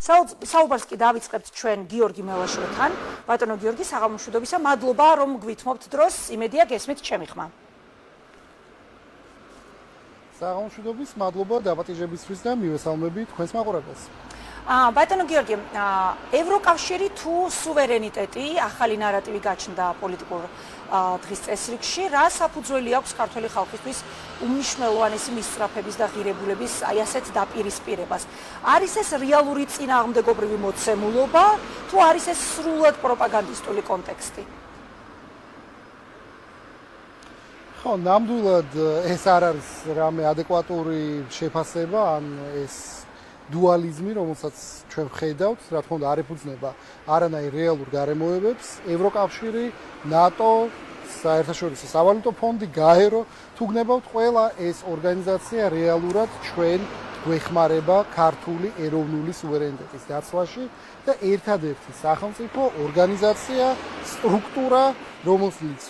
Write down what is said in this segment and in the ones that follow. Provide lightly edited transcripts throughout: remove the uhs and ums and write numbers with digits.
საუბარს კი დავიწყებთ ჩვენ გიორგი მელაშვილთან. ბატონო გიორგი, საღამო მშვიდობისა, მადლობა რომ გვითმობთ დროს, იმედია გესმით ჩემი ხმა. საღამო მშვიდობის, მადლობა დაპატიჟებისთვის და მივესალმები თქვენს მაყურებელს. ბატონო გიორგი, ევროკავშირი თუ სუვერენიტეტი, ახალი ნარატივი გაჩნდა პოლიტიკურ დღის წესრიგში, რა საფუძველი აქვს ქართული ხალხისთვის უმნიშვნელოვანესი მისწრაფების და ღირებულების აი ასეთ დაპირისპირებას? არის ეს რეალური წინააღმდეგობრივი მოცემულობა, თუ არის ეს სრულად პროპაგანდისტული კონტექსტი? ხო, ნამდვილად ეს არ არის რამე ადეკვატური შეფასება, ან ეს დუალიზმი, რომელსაც ჩვენ ვხედავთ, რა თქმა უნდა, არ ეფუძნება არანაირ რეალურ გარემოებებს. ევროკავშირი, ნატო, საერთაშორისო სავალუტო ფონდი, გაერო, თუ გნებავთ, ყველა ეს ორგანიზაცია რეალურად ჩვენ გვეხმარება ქართული ეროვნული სუვერენიტეტის დაცვაში და ერთადერთი სახელმწიფო ორგანიზაცია, სტრუქტურა, რომელიც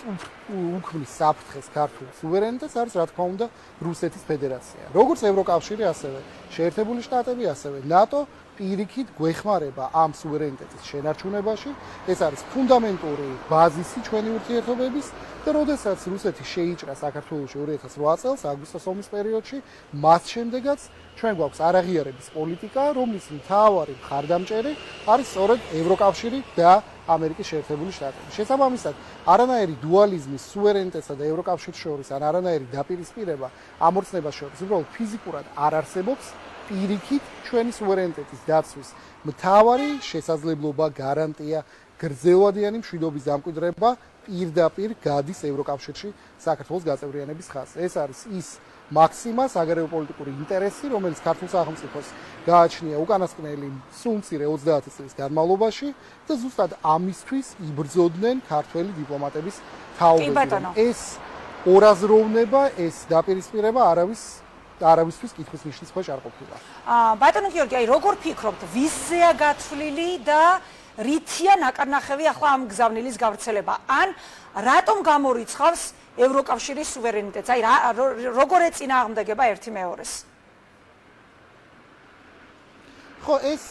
უქმნის საფრთხეს ქართულ სუვერენიტეტს არის, რა თქმა უნდა, რუსეთის ფედერაცია. როგორც ევროკავშირი, ასევე შეერთებული შტატები, ასევე ნატო პირიქით გვეხმარება ამ სუვერენიტეტის შენარჩუნებაში. ეს არის ფუნდამენტური ბაზისი ჩვენი ურთიერთობების და როდესაც რუსეთი შეიჭრა საქართველოში 2008 წელს აგვისტოს ომის პერიოდში, მას შემდეგაც ჩვენ გვაქვს არაღიარების პოლიტიკა, რომლის მთავარი მხარდამჭერი არის სწორედ ევროკავშირი და ამერიკის შეერთებული შტატები. შესაბამისად, არანაირი დუალიზმი სუვერენიტეტსა და ევროკავშირს შორის, ან არანაირი დაპირისპირება ამორცნებას შორის უბრალოდ ფიზიკურად არ არსებობს. პირიქით ჩვენი სუვერენიტეტის დაცვის მთავარი შესაძლებლობა, გარანტია, გრძელვადიანი მშვიდობის დამკვიდრება პირდაპირ გადის ევროკავშირში საქართველოს გაწევრიანების ხაზზე. ეს არის ის მაქსიმა, საგარეო პოლიტიკური ინტერესი, რომელიც ქართულ სახელმწიფოს გააჩნია უკანასკნელი სულ მცირე 30 წლის განმავლობაში და ზუსტად ამისთვის იბრძოდნენ ქართველი დიპლომატების თაობები. ეს ორაზროვნება, ეს დაპირისპირება არავისთვის კითხვის ნიშნის ქვეშ არ ყოფილა. ბატონო გიორგი, აი როგორ ფიქრობთ, ვისზეა გათვლილი და რითია ნაკარნახევი ახლა ამ გზავნილის გავრცელება? ან რატომ გამორიცხავს ევროკავშირის სუვერენიტეტს? აი როგორ ეწინააღმდეგება ერთი მეორეს? ხო, ეს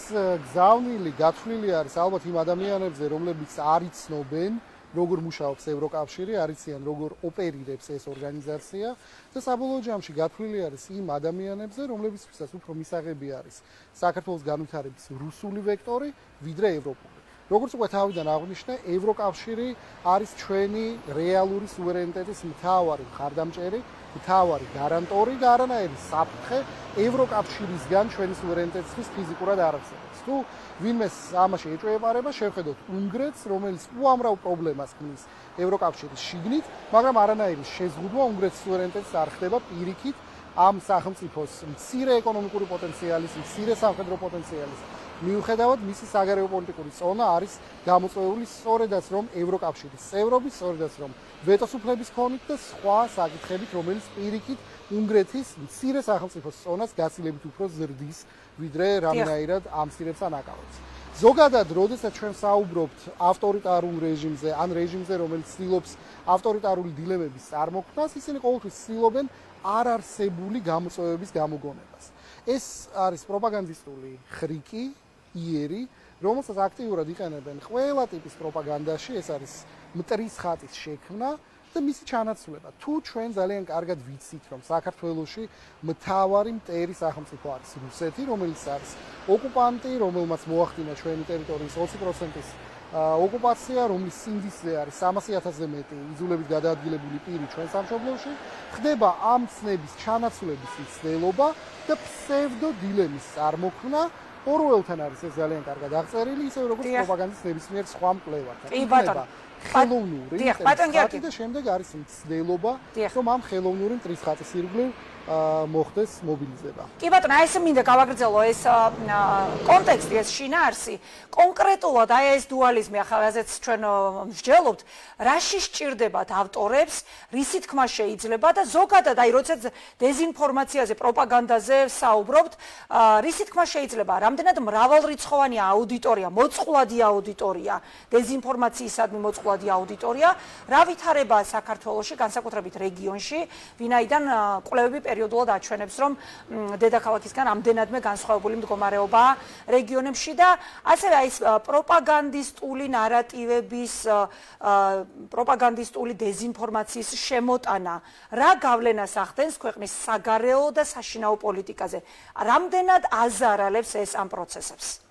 გზავნილი გათვლილი არის ალბათ იმ ადამიანებზე, რომლებიც არ იცნობენ როგორ მუშაობს ევროკავშირი, არ იციან როგორ ოპერირებს ეს ორგანიზაცია და საბოლოო ჯამში გათვლილი არის იმ ადამიანებზე, რომლებიცაც უფრო მისაღები არის საქართველოს განვითარების რუსული ვექტორი, ვიდრე ევროპული. როგორც უკვე თავიდან აღვნიშნე, ევროკავშირი არის ჩვენი რეალური სუვერენიტეტის მთავარი მხარდამჭერი, მთავარი გარანტორი და არანაირი საფრთხე ევროკავშირისგან ჩვენი სუვერენიტეტისთვის ფიზიკურად არ არსებობს. თუ ვინმეს ამაში ეჭვეპარება, შევხედოთ უნგრეთს, რომელიც უამრავ პრობლემას ქმნის ევროკავშირის შიგნით, მაგრამ არანაირი შეზღუდვა უნგრეთის სუვერენიტეტს არ ხდება პირიქით ამ სახელმწიფოს მცირე ეკონომიკური პოტენციალის, მცირე სამხედრო პოტენციალის მიუხედავად მისი საგარეო პოლიტიკური წონა არის გამოწვეული სწორედაც რომ ევროკავშირის წევრობის, სწორედაც რომ ვეტოს უფლების ქონით და სხვა საკითხებით, რომელიც პირიქით უნგრეთის მცირე სახელმწიფოს წონას გაცილებით უფრო ზრდის, ვიდრე რამდენადაც ამცირებს ან აკავებს. ზოგადად, როდესაც ჩვენ საუბრობთ ავტორიტარულ რეჟიმზე, ან რეჟიმზე, რომელიც ცდილობს ავტორიტარული დილემების წარმოქმნას, ისინი ყოველთვის ცდილობენ არარსებული გამოწვევების გამოგონებას. ეს არის პროპაგანდისტული ხრიკი, იერი, რომელსაც აქტიურად იყენებენ ყველა ტიპის პროპაგანდაში, ეს არის მტრის ხატის შექმნა და მისი ჩანაცვლება. თუ ჩვენ ძალიან კარგად ვიცით, რომ საქართველოში მთავარი მტერი სახელმწიფო არის რუსეთი, რომელიც არის ოკუპანტი, რომელმაც მოახდინა ჩვენი ტერიტორიის 20%-ის ოკუპაცია, რომლის სინდისზე არის 300,000-ზე მეტი იძულებით გადაადგილებული პირი ჩვენ სამშობლოში, ხდება ამ ცნების ჩანაცვლების მცდელობა და ფსევდო დილემის წარმოქმნა. ორველთან არის ეს ძალიან კარგად აღწერილი, ისე როგორც პროპაგანდის ნებისმიერ სხვა მკვლევართან. კი ბატონო. ხელოვნური ხატი და შემდეგ არის მცდელობა, რომ ამ ხელოვნური მტრის ხატის ირგვლივ მოხდეს მობილიზება. კი ბატონო, აი ესე მინდა გავაგრძელო ეს კონტექსტი, ეს შინაარსი. კონკრეტულად აი ეს დუალიზმი, ახლა რაზეც ჩვენ მსჯელობთ, რაში სჭირდებათ ავტორებს, რისი თქმა შეიძლება და ზოგადად აი როდესაც დეზინფორმაციაზე, პროპაგანდაზე საუბრობთ, რისი თქმა შეიძლება, რამდენად მრავალრიცხოვანი აუდიტორია, მოწყვლადი აუდიტორია, დეზინფორმაციისადმი მოწყვლადი პირველადი აუდიტორია, რა ვითარებაა საქართველოში, განსაკუთრებით რეგიონში, ვინაიდან კვლევები პერიოდულად აჩვენებს, რომ დედაქალაქისგან ამდენადმე განსხვავებული მდგომარეობაა რეგიონებში და ასევე ეს პროპაგანდისტული ნარატივების, პროპაგანდისტული დეზინფორმაციის შემოტანა, რა გავლენას ახდენს ქვეყნის საგარეო და საშინაო პოლიტიკაზე, რამდენად აზარალებს ეს ამ პროცესებს?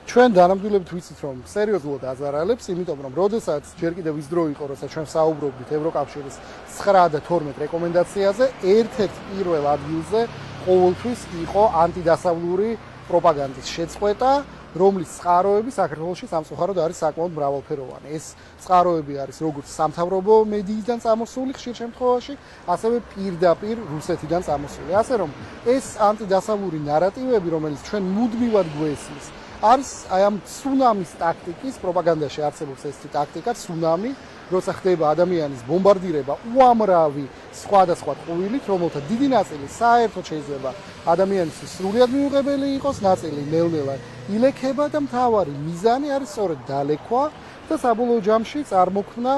ჩვენ დანამდვილებით ვიცით, რომ სერიოზულად აზარალებს, იმიტომ რომ როდესაც ჯერ კიდევ ის დრო იყო, როცა ჩვენ საუბრობდით ევროკავშირის 9 და 12 რეკომენდაციაზე, ერთ-ერთ პირველ ადგილზე ყოველთვის იყო ანტიდასავლური პროპაგანდის შეწყვეტა, რომლის წყაროები საქართველოში სამწუხაროდ არის საკმაოდ მრავალფეროვანი. ეს წყაროები არის როგორც სამთავრობო მედიიდან წამოსული ხშირ შემთხვევაში, ასევე პირდაპირ რუსეთიდან წამოსული. ასე რომ ეს ანტიდასავლური ნარატივები, რომელიც ჩვენ მუდმივად გვესმის, არის აი ამ ცუნამის ტაქტიკის პროპაგანდაში არსებობს ეს ტაქტიკა ცუნამი, როცა ხდება ადამიანის ბომბარდირება უამრავი სხვადასხვა ტყუილით, რომელთა დიდი ნაწილი საერთოდ შეიძლება ადამიანისთვის სრულიად მიუღებელი იყოს, ნაწილი ნელ-ნელა ილექება და მთავარი მიზანი არის სწორედ დალექვა და საბოლოო ჯამში წარმოქმნა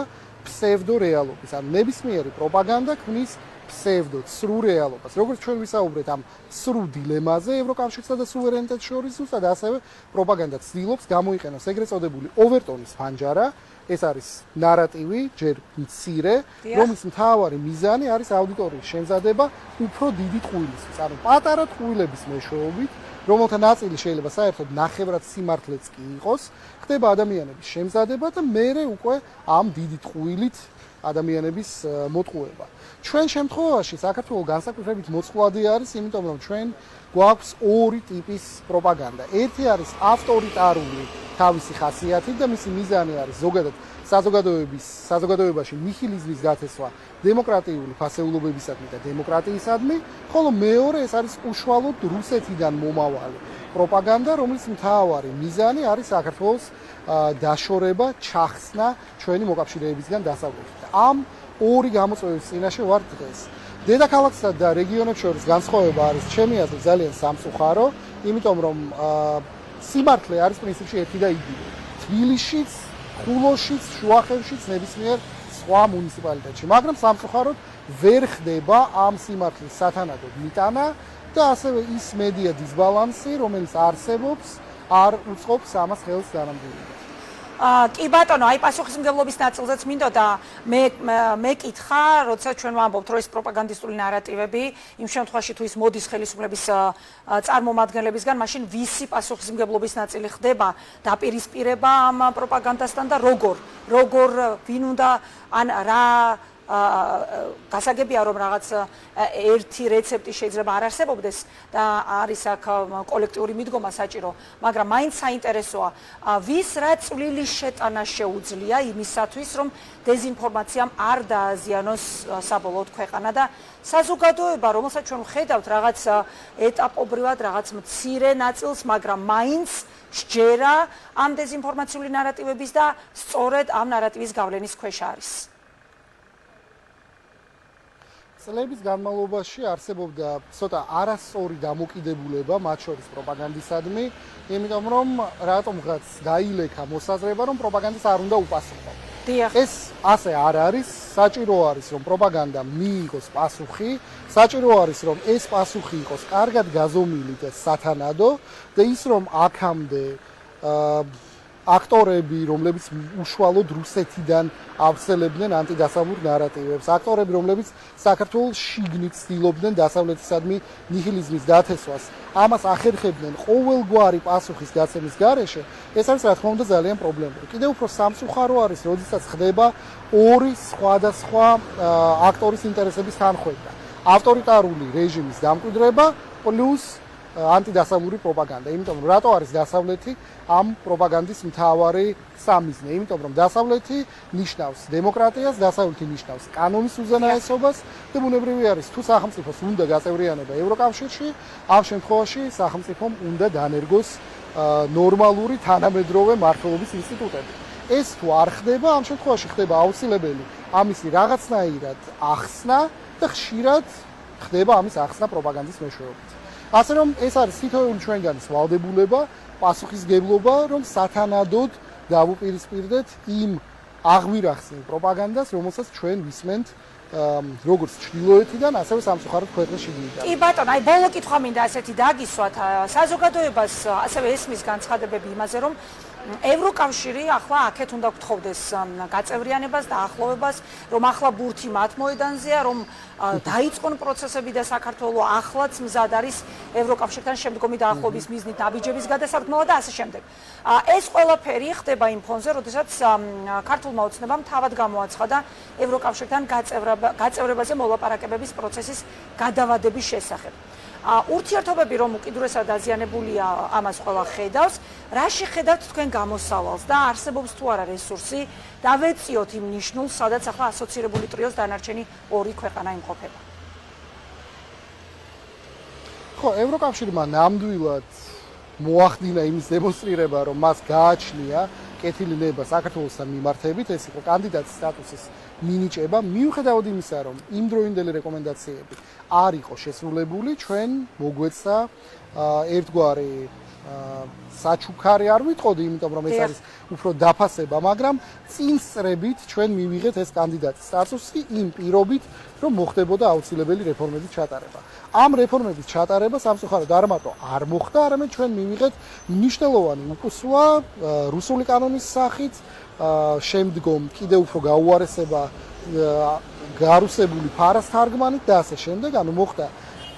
ფსევდორეალობის. ან ნებისმიერი პროპაგანდა ქმნის ფსევდო სრულ რეალობას. როგორც ჩვენ ვისაუბრეთ ამ სრულ დილემაზე ევროკავშირსა და სუვერენიტეტს შორის, ზუსტად ასევე პროპაგანდა ცდილობს გამოიყენოს ეგრეთ წოდებული ოვერტონის ფანჯარა. ეს არის ნარატივი, ჯერ მცირე, რომლის მთავარი მიზანი არის აუდიტორიის შემზადება უფრო დიდი ტყუილისთვის. ანუ პატარა ტყუილების მეშვეობით, რომელთა ნაწილი შეიძლება საერთოდ ნახევრად სიმართლეც კი იყოს, ხდება ადამიანების შემზადება და მერე უკვე ამ დიდი ტყუილით ადამიანების მოტყუება. ჩვენ შემთხვევაში საქართველოს განსაკუთრებით მოწყვლადი არის, იმიტომ რომ ჩვენ გვაქვს ორი ტიპის პროპაგანდა. ერთი არის ავტორიტარული თავისი ხასიათით და მისი მიზანი არის ზოგადად საზოგადოებაში ნიჰილიზმის გათესვა დემოკრატიული ფასეულობებისადმი და დემოკრატიისადმი, ხოლო მეორე ეს არის უშუალოდ რუსეთიდან მომავალი პროპაგანდა, რომლის მთავარი მიზანი არის საქართველოს დაშორება, ჩახსნა ჩვენი მოკავშირეებისგან დასავლეთით. ამ ორი გამოწვევის წინაშე ვარ დღეს. დედაქალაქსა და რეგიონებს შორის განსხვავება არის ჩემი აზრით ძალიან სამწუხარო, იმიტომ რომ სიმართლე არის პრინციპში ერთი და იგივე. თბილისშიც, ხულოშიც, შუახევშიც, ნებისმიერ სხვა მუნიციპალიტეტში, მაგრამ სამწუხაროდ ვერ ხდება ამ სიმართლის სათანადოდ მიტანა და ასევე ის მედია დისბალანსი, რომელიც არსებობს, არ უწყობს ამას ხელს დანამდვილებით. კი ბატონო, აი პასუხისმგებლობის ნაწილზეც მინდოდა მე კითხა, როცა ჩვენ ვამბობთ, რომ ეს პროპაგანდისტული ნარატივები, იმ შემთხვევაში თუ ის მოდის ხელისუფლების წარმომადგენლებისგან, მაშინ ვისი პასუხისმგებლობის ნაწილი ხდება დაპირისპირება ამ პროპაგანდასთან და როგორ ვინ უნდა ან რა გასაგებია რომ რაღაც ერთი რეცეპტი შეიძლება არ არსებობდეს და არის აქ კოლექტიური მიდგომა საჭირო, მაგრამ მაინც საინტერესოა ვის რა წვლილი შეტანა შეუძლია იმისათვის რომ დეზინფორმაციამ არ დააზიანოს საბოლოოდ ქვეყანა და საზოგადოება, რომელსაც ჩვენ ვხედავთ რაღაც ეტაპობრივად, რაღაც მცირე ნაწილს, მაგრამ მაინც სჯერა ამ დეზინფორმაციული ნარატივების და სწორედ ამ ნარატივის გავლენის ქვეშ არის. წლების განმავლობაში არსებობდა ცოტა არასწორი დამოკიდებულება მათ შორის პროპაგანდისადმი, იმიტომ რომ რატომღაც გაილექა მოსაზრება, რომ პროპაგანდის არ უნდა უპასუხო. ეს ასე არ არის, საჭირო არის რომ პროპაგანდამ მიიღოს პასუხი, საჭირო არის რომ ეს პასუხი იყოს კარგად გაზომილი და სათანადო და ის რომ აქამდე აქტორები, რომლებიც უშუალოდ რუსეთიდან ავრცელებდნენ ანტიდასავლურ ნარატივებს, აქტორები, რომლებიც საქართველოს შიგნით ცდილობდნენ დასავლეთისადმი ნიჰილიზმის დათესვას, ამას ახერხებდნენ ყოველგვარი პასუხის გაცემის გარეშე, ეს არის რა თქმა უნდა ძალიან პრობლემური. კიდევ უფრო სამწუხარო არის, როდესაც ხდება ორი სხვადასხვა აქტორის ინტერესების თანხვევა. ავტორიტარული რეჟიმის დამკვიდრება პლუს ანტიდასავლური პროპაგანდა. იმიტომ რომ რატო არის დასავლეთი ამ პროპაგანდის მთავარი სამიზნე? იმიტომ რომ დასავლეთი ნიშნავს დემოკრატიას, დასავლეთი ნიშნავს კანონის უზენაესობას და ბუნებრივი არის თუ სახელმწიფოს უნდა გაწევრიანება ევროკავშირში, ამ შემთხვევაში სახელმწიფომ უნდა დანერგოს ნორმალური თანამედროვე მმართველობის ინსტიტუტები. ეს თუ არ ხდება, ამ შემთხვევაში ხდება აუცილებელი ამისი რაღაცნაირად ახსნა და ხშირად ხდება ამის ახსნა პროპაგანდის მეშვეობით. ასე რომ ეს არის თითოეული ჩვენგანის ვალდებულება, პასუხისგებლობა, რომ სათანადოდ დავუპირისპირდეთ იმ აღვირახსნილ პროპაგანდას, რომელსაც ჩვენ ვისმენთ როგორც ჩრდილოეთიდან, ასევე სამწუხაროდ ქვეყნის შიგნიდან. კი ბატონო, აი ბოლო კითხვა მინდა ასეთი დაგისვათ. საზოგადოებას ასევე ესმის განცხადებები იმაზე, რომ ევროკავშირი ახლა აქეთ უნდა გთხოვდეს გაწევრიანებას და ახლოვებას, რომ ახლა ბურთი მათ მოედანზეა, რომ დაიწყონ პროცესები და საქართველოს ახლაც მზად არის ევროკავშირთან შემდგომი დაახლოების მიზნით ნაბიჯების გადასარქმევა და ასე შემდეგ. ეს ყველაფერი ხდება იმ ფონზე, როდესაც ქართულმა ოცნებამ თავად გამოაცხადა ევროკავშირთან გაწევრებაზე მოლაპარაკებების პროცესის გადავადების შესახებ. ურთიერთობები რომ უკიდურესად დაზიანებულია, ამას ყველა ხედავს. რაში ხედავთ თქვენ გამოსავალს და არსებობს თუ არა რესურსი დავეწიოთ იმ ნიშნულს, სადაც ახლა ასოცირებული ტრიოს დანარჩენი ორი ქვეყანა იმყოფება? ხო, ევროკავშირმა ნამდვილად მოახდინა იმის დემონსტრირება, რომ მას გააჩნია კეთილი ნება საქართველოსთან მიმართებით, ეს იყო კანდიდატის სტატუსის მინიჭება, მიუხედავად იმისა, რომ იმდროინდელი რეკომენდაციები არ იყო შესრულებული, ჩვენ მოგვეცა ერთგვარი საჩუქარი არ ვიტყოდი, იმიტომ რომ ეს არის უფრო დაფასება, მაგრამ წინსწრებით ჩვენ მივიღეთ ეს კანდიდატის სტატუსი იმ პირობით, რომ მოხდებოდა აუცილებელი რეფორმების ჩატარება. ამ რეფორმების ჩატარება სამწუხაროდ არ მარტო არ მოხდა, არამედ ჩვენ მივიღეთ მნიშვნელოვანი უკუსვა რუსული კანონის სახით, შემდგომ კიდევ უფრო გაუარესება გარუსებული ფარას თარგმანით და ასე შემდეგ, ანუ მოხდა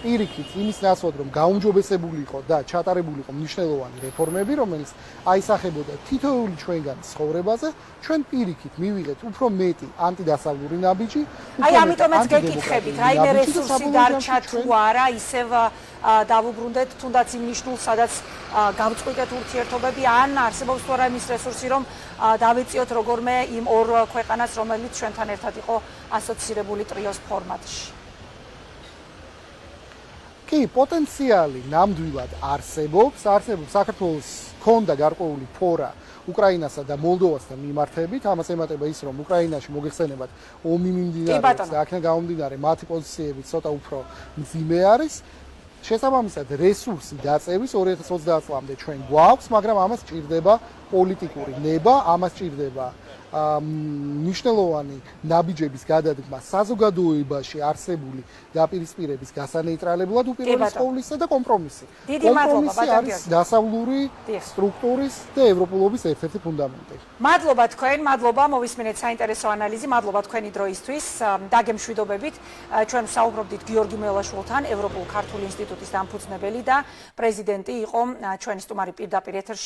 პირიქით იმის ნაცვლად, რომ გაუმჯობესებული იყო და ჩატარებული იყო მნიშვნელოვანი რეფორმები, რომელიც აისახებოდა თითოეული ჩვენგანის ცხოვრებაზე, ჩვენ პირიქით მივიღეთ უფრო მეტი ანტიდასავლური ნაბიჯი. აი ამიტომაც გეკითხებით, რაიმე რესურსი დარჩა თუ არა, ისევ დავუბრუნდეთ თუნდაც იმ ნიშნულს, სადაც გავწყვიტეთ ურთიერთობები, ან არსებობს თუ არა იმის რესურსი, რომ დავეწიოთ როგორმე იმ ორ ქვეყანას, რომელიც ჩვენთან ერთად იყო ასოცირებული ტრიოს ფორმატში. კი, პოტენციალი ნამდვილად არსებობს საქართველოს ქონდა გარკვეული ფორა უკრაინასა და მოლდოვასთან მიმართებით, ამას ემატება ის, რომ უკრაინაში მოგეხსენებათ ომი მიმდინარეობს და აქედან გამომდინარე მათი პოზიციები ცოტა უფრო მძიმე არის. შესაბამისად, რესურსი დაწევის 2030 წლამდე ჩვენ გვაქვს, მაგრამ ამას ჭირდება პოლიტიკური ნება, ამას ჭირდება მნიშვნელოვანი ნაბიჯების გადადგმა საზოგადოებაში არსებული დაპირისპირების გასანეიტრალებლად უპირველეს ყოვლისა და კომპრომისი. კომპრომისი არის დასავლური სტრუქტურის და ევროპულობის ერთ-ერთი ფუნდამენტი. მადლობა თქვენ, მადლობა, მოვისმენეთ საინტერესო ანალიზი, მადლობა თქვენი დროისთვის. დაგემშვიდობებით, ჩვენ საუბრობდით გიორგი მელაშვილთან, ევროპულ ქართული ინსტიტუტის დამფუძნებელი და პრეზიდენტი იყო ჩვენი სტუმარი პირდაპირ ეთერში.